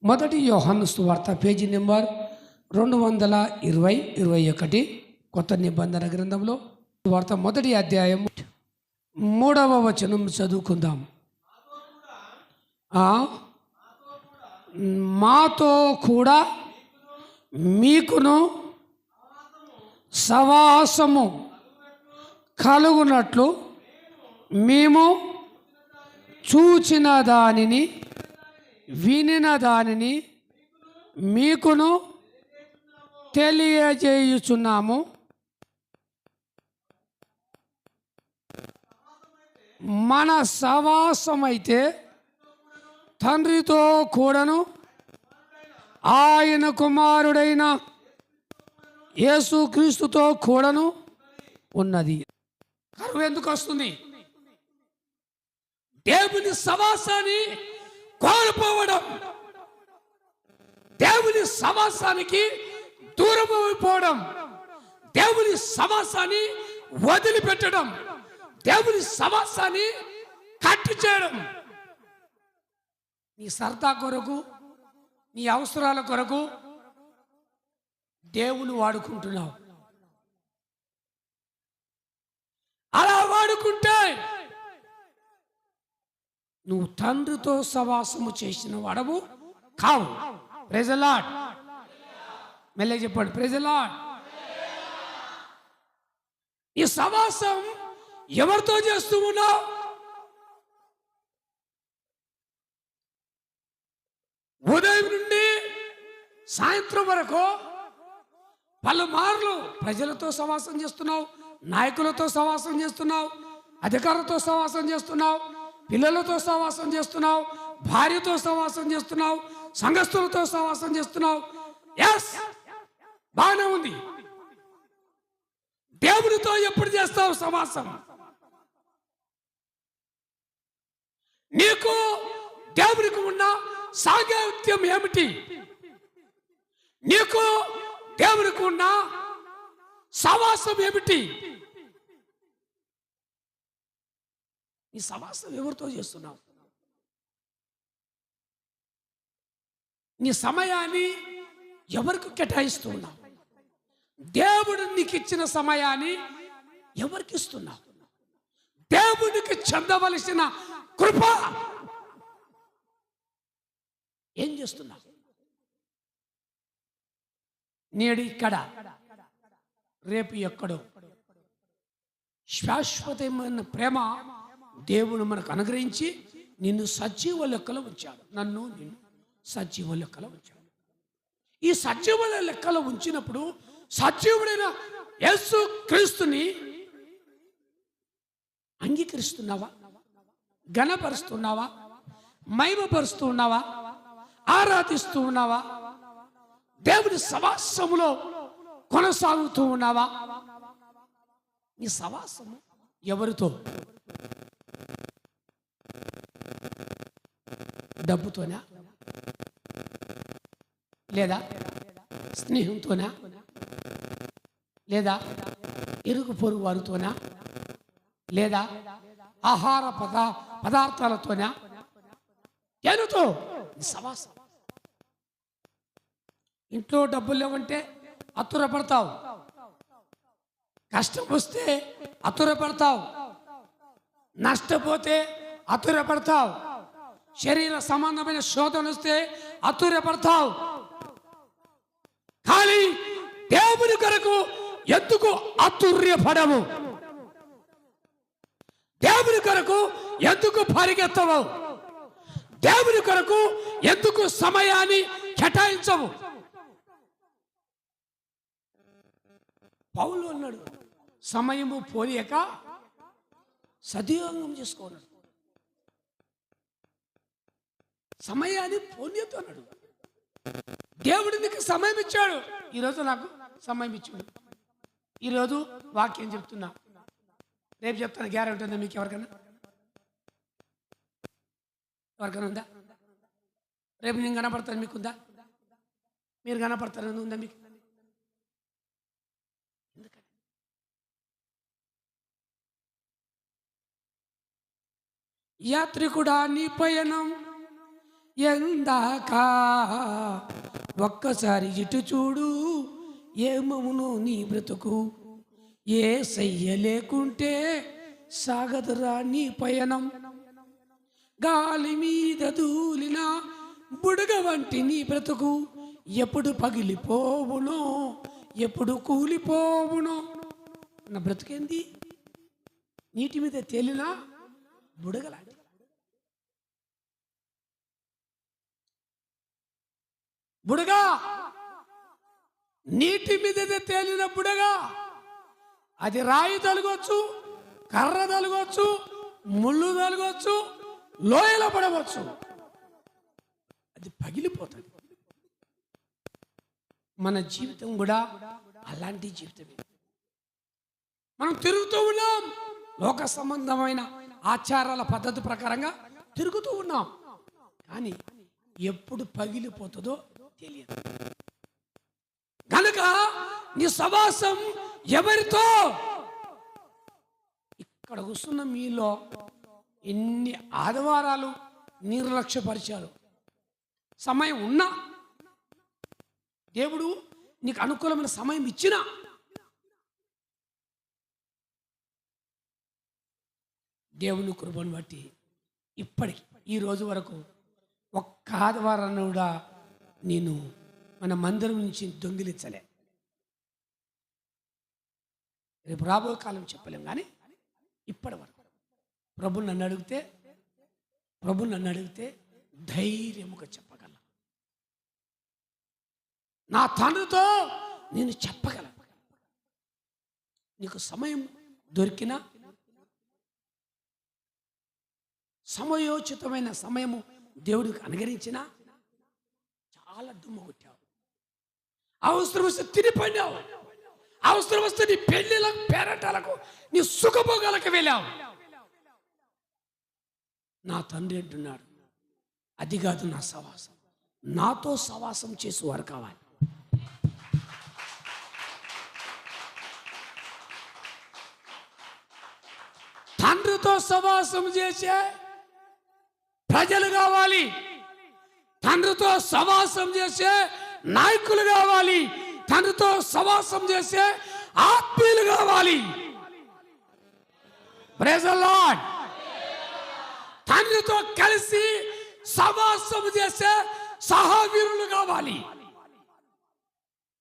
మొదటి యోహాను సువార్త పేజీ నెంబర్ 220-21 కొత్త నిబంధన గ్రంథంలో సువార్త మొదటి అధ్యాయం 3వ వచనం చదువుకుందాం. మాతో కూడా మీకును సవాసము కలుగునట్లు మేము చూచిన దానిని వినిన దానిని మీకును తెలియజేయుచున్నాము. మన సవాసమైతే తండ్రితో కూడాను ఆయన కుమారుడైన యేసుక్రీస్తుతో కూడాను ఉన్నది. కరువు ఎందుకు వస్తుంది? దేవుని సవాసాన్ని కోల్పోవడం, దేవుని సవాసానికి దూరం అయిపోవడం, దేవుని సవాసాన్ని వదిలిపెట్టడం, దేవుని సవాసాన్ని కట్టు చేయడం. నీ సరదా కొరకు, నీ అవసరాల కొరకు దేవుని వాడుకుంటున్నావు. అలా వాడుకుంటే నువ్వు తండ్రితో సవాసము చేసిన వాడవు కావు. Praise the lord. మెల్లగా చెప్పండి, ప్రైజ్ ది లార్డ్. ఈ సవాసం ఎవరితో చేస్తూ ఉన్నావు? ఉదయం నుండి సాయంత్రం వరకు పలుమార్లు ప్రజలతో సవాసం చేస్తున్నావు, నాయకులతో సవాసం చేస్తున్నావు, అధికారులతో సవాసం చేస్తున్నావు, పిల్లలతో సవాసం చేస్తున్నావు, భార్యతో సవాసం చేస్తున్నావు, సంఘస్థులతో సవాసం చేస్తున్నావు. ఎస్, బాగానే ఉంది. దేవునితో ఎప్పుడు చేస్తావు సవాసం? నీకు దేవునికి ఉన్న సాంగత్యం ఏమిటి? నీకు దేవునికి ఉన్న సవాసం ఏమిటి? ఈ సవాసం ఎవరితో చేస్తున్నావు? నీ సమయాన్ని ఎవరికి కేటాయిస్తూ ఉన్నావు? దేవుడు నీకు ఇచ్చిన సమయాన్ని ఎవరికి ఇస్తున్నావు? దేవునికి చెందవలసిన కృప ఏం చేస్తున్నావు? నేడు ఇక్కడ, రేపు ఎక్కడో. శాశ్వతమైన ప్రేమ దేవుడు మనకు అనుగ్రహించి నిన్ను సజీవ లెక్కలో ఉంచాడు. నిన్ను సజీవ లెక్కలో ఉంచాడు. ఈ సజీవ లెక్కలో ఉంచినప్పుడు సజీవుడైన యేసు క్రీస్తుని అంగీకరిస్తున్నావా? ఘనపరుస్తున్నావా? మహిమపరుస్తూ ఉన్నావా? ఆరాధిస్తూ ఉన్నావా? దేవుని సవాసములో కొనసాగుతూ ఉన్నావా? ఈ సవాసము ఎవరితో? డబ్బుతోనా? లేదా స్నేహంతోనా? లేదా ఇరుగు పొరుగు వారితోనా? లేదా ఆహార పదార్థాలతోనా? ఎందుతో సవాసం? ఇంట్లో డబ్బులు లేవంటే అతురపడతావు, కష్టం వస్తే అతురపడతావు, నష్టపోతే అతురపడతావు, శరీర సంబంధమైన శోధన వస్తే అతురపడతావు. కానీ దేవుని కొరకు ఎందుకు అతుర్యపడవు? దేవుని కొరకు ఎందుకు పరిగెత్తవు? దేవుని కొరకు ఎందుకు సమయాన్ని కేటాయించవు? పౌలు అన్నాడు, సమయము పోలేక సద్వినియోగం చేసుకోన్నాడు. సమయాన్ని పోనీయద్దు అన్నాడు. దేవుడు నీకు సమయం ఇచ్చాడు. ఈరోజు నాకు సమయం ఇచ్చాడు. ఈరోజు వాక్యం చెప్తున్నా, రేపు చెప్తాను. గ్యారెంటీ ఉందా మీకు? ఎవరికైనా ఉందా? రేపు నేను కనపడతాను, మీకుందా? మీరు కనపడతాను ఉందా మీకు? యాత్రికుడా నీ పయనం ఎందాక ఒక్కసారి ఇటు చూడు, ఏమవును నీ బ్రతుకు. యేసయ్య లేకుంటే సాగదురా నీ పయనం. గాలి మీద దూలిన బుడగ వంటి నీ బ్రతుకు, ఎప్పుడు పగిలిపోవునో ఎప్పుడు కూలిపోవునో. నా బ్రతుకేంది? నీటి మీద తేలిన బుడగలాంటి. బుడగా, నీటి మీద తేలిన బుడగా. అది రాయి తలగొచ్చు, కర్ర తలగొచ్చు, ముళ్ళు తలగొచ్చు, లోయలో పడవచ్చు, అది పగిలిపోతుంది. మన జీవితం కూడా అలాంటి జీవితమే. మనం తిరుగుతూ ఉన్నాం, లోక సంబంధమైన ఆచారాల పద్ధతి ప్రకారంగా తిరుగుతూ ఉన్నాం. కానీ ఎప్పుడు పగిలిపోతుందో తెలియదు. కనుక నీ సవాసం ఎవరితో? ఇక్కడ కూర్చున్న మీలో ఎన్ని ఆదివారాలు నిర్లక్ష్యపరిచారు. సమయం ఉన్నా, దేవుడు నీకు అనుకూలమైన సమయం ఇచ్చినా, దేవుని కృపను బట్టి ఇప్పటికి ఈ రోజు వరకు ఒక్క ఆదివారాన్ని కూడా నేను మన మందిరం నుంచి దొంగిలించలే. రేపు రాబోయే కాలం చెప్పలేం, కానీ ఇప్పటి వరకు ప్రభు నన్ను అడిగితే ధైర్యముగా చెప్పగలను. నా తండ్రితో నేను చెప్పగలను. నీకు సమయం దొరికినా, సమయోచితమైన సమయము దేవుడికి అనుగరించినా చాలా దుమ్ము కొట్టావు. అవసరం వస్తే తినిపడినావు, అవసరం వస్తే నీ పెళ్లిలకు, పేరటాలకు, నీ సుఖభోగాలకు వెళ్ళావు. నా తండ్రి అంటున్నాడు, అది కాదు నా సవాసం, నాతో సవాసం చేసేవారు కావాలి. తండ్రితో సవాసం చేసే ప్రజలు కావాలి, తండ్రితో సవాసం చేసే నాయకులు కావాలి, తండ్రితో సవాసం చేసే ఆత్మీయులు కావాలి. Praise the lord. తండ్రితో కలిసి సవాసం చేసే సహవీరులు కావాలి.